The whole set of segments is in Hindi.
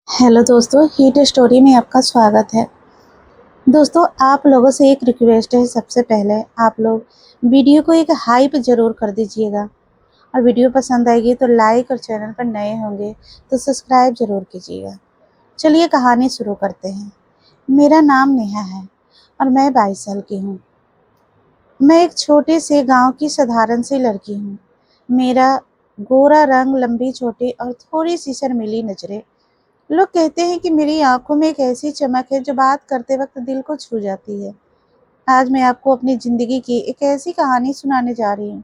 हेलो दोस्तों, हिट स्टोरी में आपका स्वागत है। दोस्तों, आप लोगों से एक रिक्वेस्ट है। सबसे पहले आप लोग वीडियो को एक हाइप ज़रूर कर दीजिएगा और वीडियो पसंद आएगी तो लाइक और चैनल पर नए होंगे तो सब्सक्राइब ज़रूर कीजिएगा। चलिए कहानी शुरू करते हैं। मेरा नाम नेहा है और मैं 22 साल की हूँ। मैं एक छोटे से गांव की साधारण सी लड़की हूँ। मेरा गोरा रंग, लंबी चोटी और थोड़ी सी शर्मीली नज़रें। लोग कहते हैं कि मेरी आंखों में एक ऐसी चमक है जो बात करते वक्त दिल को छू जाती है। आज मैं आपको अपनी ज़िंदगी की एक ऐसी कहानी सुनाने जा रही हूँ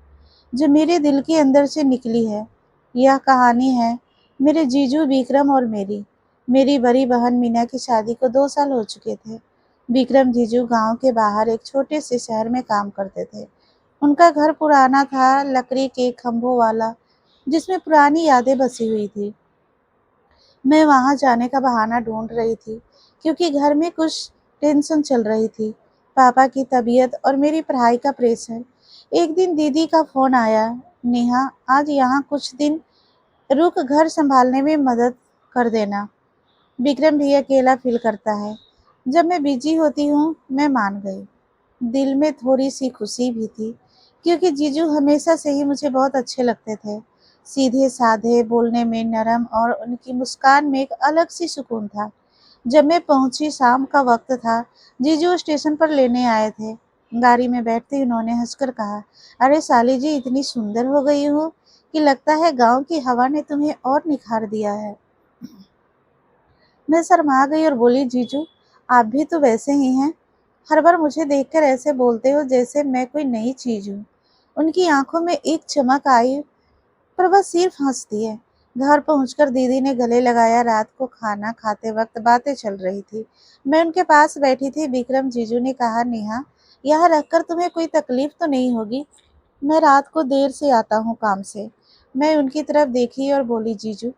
जो मेरे दिल के अंदर से निकली है। यह कहानी है मेरे जीजू विक्रम और मेरी। मेरी बड़ी बहन मीना की शादी को 2 साल हो चुके थे। विक्रम जीजू गांव के बाहर एक छोटे से शहर में काम करते थे। उनका घर पुराना था, लकड़ी के खंभों वाला, जिसमें पुरानी यादें बसी हुई थी। मैं वहाँ जाने का बहाना ढूंढ रही थी क्योंकि घर में कुछ टेंशन चल रही थी। पापा की तबीयत और मेरी पढ़ाई का प्रेशर। एक दिन दीदी का फ़ोन आया, नेहा आज यहाँ कुछ दिन रुक, घर संभालने में मदद कर देना। विक्रम भी अकेला फील करता है। जब मैं बिजी होती हूँ मैं मान गई। दिल में थोड़ी सी खुशी भी थी क्योंकि जीजू हमेशा से ही मुझे बहुत अच्छे लगते थे। सीधे साधे, बोलने में नरम और उनकी मुस्कान में एक अलग सी सुकून था। जब मैं पहुंची, शाम का वक्त था। जीजू स्टेशन पर लेने आए थे। गाड़ी में बैठते ही उन्होंने हंसकर कहा, अरे साली जी, इतनी सुंदर हो गई हो कि लगता है गांव की हवा ने तुम्हें और निखार दिया है। मैं शर्मा गई और बोली, जीजू आप भी तो वैसे ही हैं। हर बार मुझे देखकर ऐसे बोलते हो जैसे मैं कोई नई चीज हूँ। उनकी आंखों में एक चमक आई पर वह सिर्फ हंसती है। घर पहुंचकर दीदी ने गले लगाया। रात को खाना खाते वक्त बातें चल रही थी। मैं उनके पास बैठी थी। विक्रम जीजू ने कहा, नेहा यहाँ रखकर तुम्हें कोई तकलीफ तो नहीं होगी? मैं रात को देर से आता हूँ काम से। मैं उनकी तरफ देखी और बोली, जीजू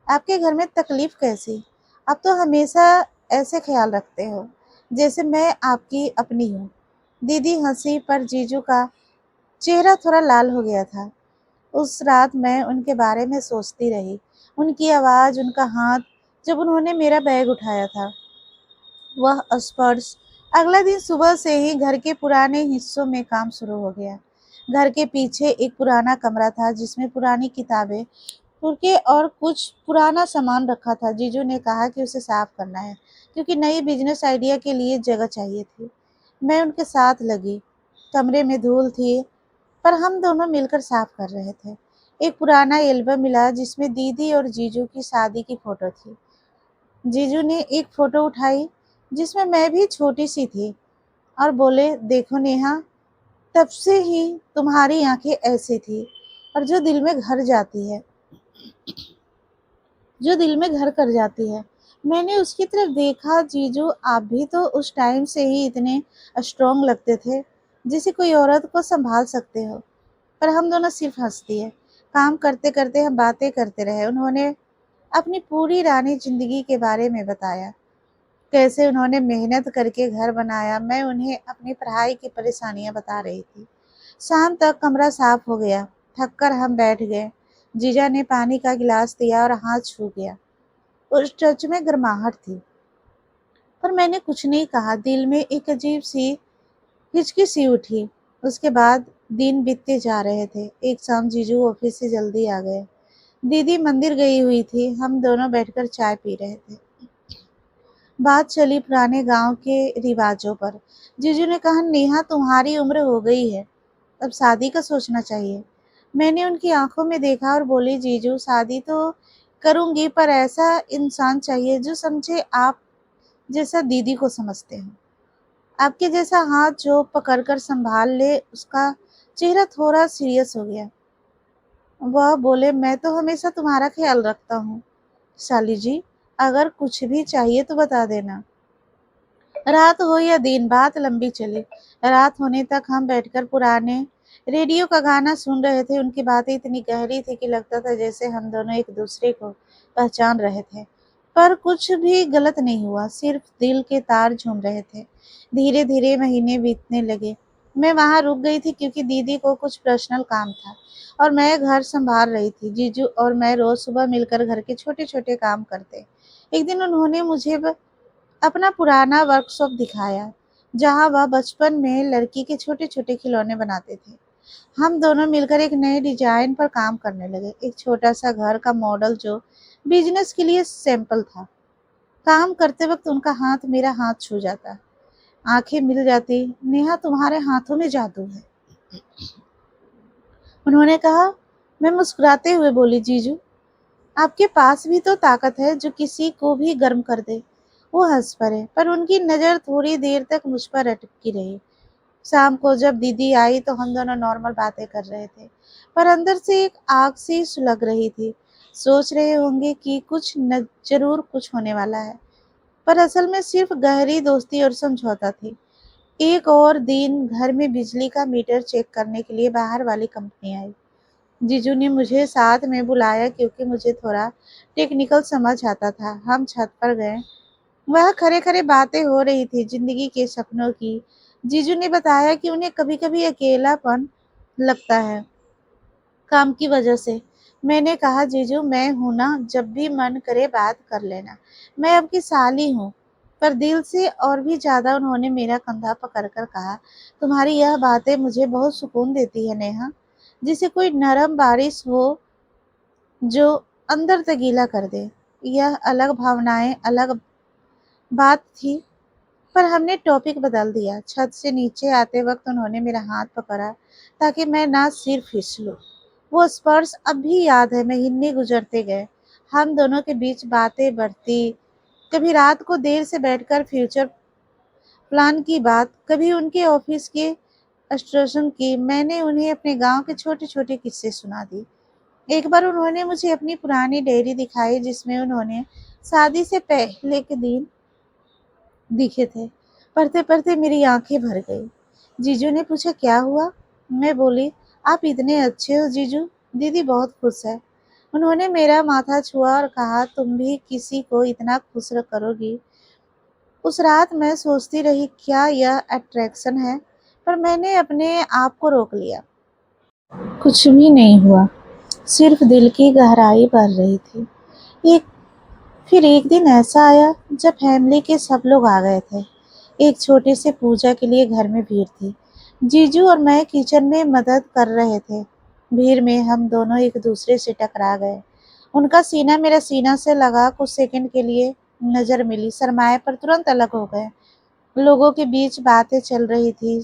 आपके घर में तकलीफ कैसी? आप तो हमेशा ऐसे ख्याल रखते हो जैसे मैं आपकी अपनी हूँ। दीदी हंसी पर जीजू का चेहरा थोड़ा लाल हो गया था। उस रात मैं उनके बारे में सोचती रही। उनकी आवाज़, उनका हाथ जब उन्होंने मेरा बैग उठाया था, वह स्पर्श। अगला दिन सुबह से ही घर के पुराने हिस्सों में काम शुरू हो गया। घर के पीछे एक पुराना कमरा था जिसमें पुरानी किताबें, पुरके और कुछ पुराना सामान रखा था। जीजू ने कहा कि उसे साफ करना है क्योंकि नई बिजनेस आइडिया के लिए जगह चाहिए थी। मैं उनके साथ लगी। कमरे में धूल थी पर हम दोनों मिलकर साफ कर रहे थे। एक पुराना एल्बम मिला जिसमें दीदी और जीजू की शादी की फोटो थी। जीजू ने एक फोटो उठाई जिसमें मैं भी छोटी सी थी और बोले, देखो नेहा, तब से ही तुम्हारी आंखें ऐसी थी और जो दिल में घर कर जाती है। मैंने उसकी तरफ देखा। जीजू आप भी तो उस टाइम से ही इतने स्ट्रांग लगते थे जिसे कोई औरत को संभाल सकते हो। पर हम दोनों सिर्फ हंस दिए। काम करते करते हम बातें करते रहे। उन्होंने अपनी पूरी रानी जिंदगी के बारे में बताया, कैसे उन्होंने मेहनत करके घर बनाया। मैं उन्हें अपनी पढ़ाई की परेशानियां बता रही थी। शाम तक कमरा साफ हो गया। थककर हम बैठ गए। जीजा ने पानी का गिलास दिया और हाथ छू गया। उस टच में गर्माहट थी पर मैंने कुछ नहीं कहा। दिल में एक अजीब सी हिचकी सी उठी। उसके बाद दिन बीतते जा रहे थे। एक शाम जीजू ऑफिस से जल्दी आ गए। दीदी मंदिर गई हुई थी। हम दोनों बैठकर चाय पी रहे थे। बात चली पुराने गांव के रिवाजों पर। जीजू ने कहा, नेहा तुम्हारी उम्र हो गई है, अब शादी का सोचना चाहिए। मैंने उनकी आंखों में देखा और बोली, जीजू शादी तो करूंगी पर ऐसा इंसान चाहिए जो समझे आप जैसा दीदी को समझते हो। आपके जैसा हाथ जो पकड़कर संभाल ले। उसका चेहरा थोड़ा सीरियस हो गया। वह बोले, मैं तो हमेशा तुम्हारा ख्याल रखता हूँ साली जी, अगर कुछ भी चाहिए तो बता देना। रात हो या दिन, बात लंबी चली। रात होने तक हम बैठकर पुराने रेडियो का गाना सुन रहे थे। उनकी बातें इतनी गहरी थी कि लगता था जैसे हम दोनों एक दूसरे को पहचान रहे थे। पर कुछ भी गलत नहीं हुआ, सिर्फ दिल के तार झूम रहे थे। धीरे धीरे महीने बीतने लगे। मैं वहां रुक गई थी क्योंकि दीदी को कुछ पर्सनल काम था और मैं घर संभाल रही थी। जीजू और मैं रोज सुबह मिलकर घर के छोटे छोटे काम करते। एक दिन उन्होंने मुझे अपना पुराना वर्कशॉप दिखाया, जहाँ वह बचपन में लड़की के छोटे छोटे खिलौने बनाते थे। हम दोनों मिलकर एक नए डिजाइन पर काम करने लगे, एक छोटा सा घर का मॉडल जो बिजनेस के लिए सैंपल था। काम करते वक्त उनका हाथ मेरा हाथ छू जाता, आंखें मिल जाती। नेहा, तुम्हारे हाथों में जादू है, उन्होंने कहा। मैं मुस्कुराते हुए बोली, जीजू, आपके पास भी तो ताकत है जो किसी को भी गर्म कर दे। वो हंस पड़े, पर उनकी नजर थोड़ी देर तक मुझ पर अटकी रही। शाम को जब दीदी आई तो हम दोनों नॉर्मल बातें कर रहे थे, पर अंदर से एक आग सी सुलग रही थी। सोच रहे होंगे कि कुछ न जरूर कुछ होने वाला है, पर असल में सिर्फ गहरी दोस्ती और समझौता थी। एक और दिन घर में बिजली का मीटर चेक करने के लिए बाहर वाली कंपनी आई। जीजू ने मुझे साथ में बुलाया क्योंकि मुझे थोड़ा टेक्निकल समझ आता था। हम छत पर गए। वह खड़े खड़े बातें हो रही थी, जिंदगी के सपनों की। जीजू ने बताया कि उन्हें कभी कभी अकेलापन लगता है काम की वजह से। मैंने कहा, जीजू मैं हूं ना, जब भी मन करे बात कर लेना, मैं आपकी साली हूँ। पर दिल से और भी ज्यादा उन्होंने मेरा कंधा पकड़कर कहा, तुम्हारी यह बातें मुझे बहुत सुकून देती है नेहा, जिसे कोई नरम बारिश हो जो अंदर तक गीला कर दे। यह अलग भावनाएं, अलग बात थी, पर हमने टॉपिक बदल दिया। छत से नीचे आते वक्त उन्होंने मेरा हाथ पकड़ा ताकि मैं ना सिर फिसलूं। वो स्पर्श अब भी याद है। महीने गुजरते गए, हम दोनों के बीच बातें बढ़ती। कभी रात को देर से बैठकर फ्यूचर प्लान की बात, कभी उनके ऑफिस के स्टेशन की। मैंने उन्हें अपने गांव के छोटे छोटे किस्से सुना दी। एक बार उन्होंने मुझे अपनी पुरानी डायरी दिखाई, जिसमें उन्होंने शादी से पहले के दिन दिखे थे। पढ़ते पढ़ते मेरी आंखें भर गई। जीजू ने पूछा, क्या हुआ? मैं बोली, आप इतने अच्छे हो जीजू, दीदी बहुत खुश है। उन्होंने मेरा माथा छुआ और कहा, तुम भी किसी को इतना खुश करोगी। उस रात मैं सोचती रही, क्या यह अट्रैक्शन है, पर मैंने अपने आप को रोक लिया। कुछ भी नहीं हुआ, सिर्फ दिल की गहराई बढ़ रही थी। एक फिर एक दिन ऐसा आया जब फैमिली के सब लोग आ गए थे। एक छोटे से पूजा के लिए घर में भीड़ थी। जीजू और मैं किचन में मदद कर रहे थे। भीड़ में हम दोनों एक दूसरे से टकरा गए। उनका सीना मेरा सीना से लगा। कुछ सेकंड के लिए नजर मिली, शर्माए पर तुरंत अलग हो गए। लोगों के बीच बातें चल रही थी,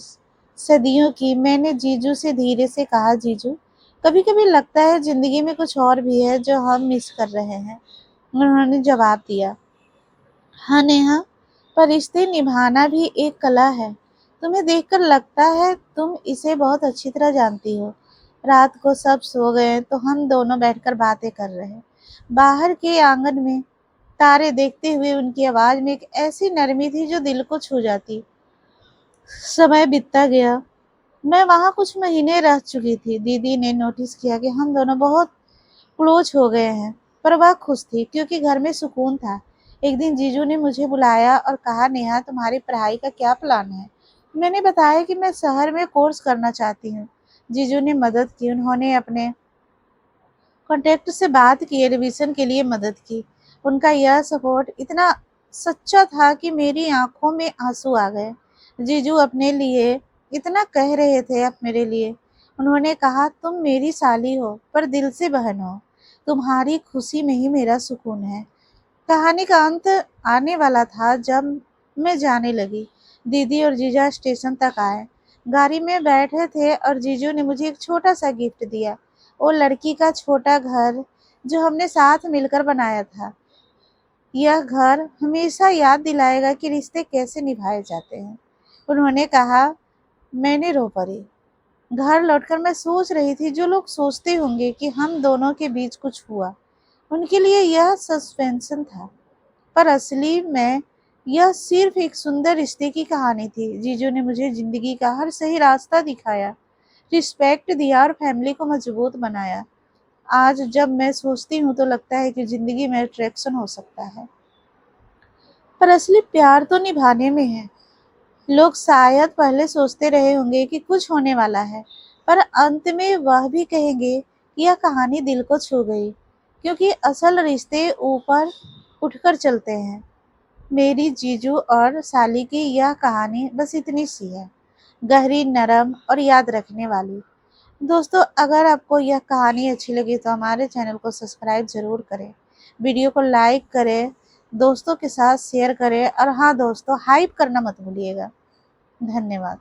सदियों की। मैंने जीजू से धीरे से कहा, जीजू, कभी कभी लगता है जिंदगी में कुछ और भी है जो हम मिस कर रहे हैं। उन्होंने जवाब दिया, हाँ नेहा, पर रिश्ते निभाना भी एक कला है। तुम्हें देखकर लगता है तुम इसे बहुत अच्छी तरह जानती हो। रात को सब सो गए तो हम दोनों बैठकर बातें कर रहे। बाहर के आंगन में तारे देखते हुए उनकी आवाज में एक ऐसी नरमी थी जो दिल को छू जाती। समय बीतता गया। मैं वहां कुछ महीने रह चुकी थी। दीदी ने नोटिस किया कि हम दोनों बहुत क्लोज हो गए हैं, पर वह खुश थी क्योंकि घर में सुकून था। एक दिन जीजू ने मुझे बुलाया और कहा, नेहा, तुम्हारी पढ़ाई का क्या प्लान है? मैंने बताया कि मैं शहर में कोर्स करना चाहती हूँ। जीजू ने मदद की। उन्होंने अपने कॉन्टेक्ट से बात की, रिवीजन के लिए मदद की। उनका यह सपोर्ट इतना सच्चा था कि मेरी आंखों में आंसू आ गए। जीजू अपने लिए इतना कह रहे थे, अब मेरे लिए। उन्होंने कहा, तुम मेरी साली हो पर दिल से बहन हो। तुम्हारी खुशी में ही मेरा सुकून है। कहानी का अंत आने वाला था जब मैं जाने लगी। दीदी और जीजा स्टेशन तक आए। गाड़ी में बैठे थे और जीजू ने मुझे एक छोटा सा गिफ्ट दिया। वो लड़की का छोटा घर जो हमने साथ मिलकर बनाया था। यह घर हमेशा याद दिलाएगा कि रिश्ते कैसे निभाए जाते हैं। उन्होंने कहा। मैंने रो पड़ी। घर लौटकर मैं सोच रही थी, जो लोग सोचते होंगे कि हम दोनों के बीच कुछ हुआ, उनके लिए यह सस्पेंशन था, पर असली में यह सिर्फ एक सुंदर रिश्ते की कहानी थी। जीजू ने मुझे जिंदगी का हर सही रास्ता दिखाया, रिस्पेक्ट दिया और फैमिली को मजबूत बनाया। आज जब मैं सोचती हूँ तो लगता है कि जिंदगी में अट्रैक्शन हो सकता है, पर असली प्यार तो निभाने में है। लोग शायद पहले सोचते रहे होंगे कि कुछ होने वाला है, पर अंत में वह भी कहेंगे कि यह कहानी दिल को छू गई, क्योंकि असल रिश्ते ऊपर उठकर चलते हैं। मेरी जीजू और साली की यह कहानी बस इतनी सी है, गहरी, नरम और याद रखने वाली। दोस्तों, अगर आपको यह कहानी अच्छी लगी तो हमारे चैनल को सब्सक्राइब ज़रूर करें, वीडियो को लाइक करें, दोस्तों के साथ शेयर करें और हाँ दोस्तों, हाइप करना मत भूलिएगा। धन्यवाद।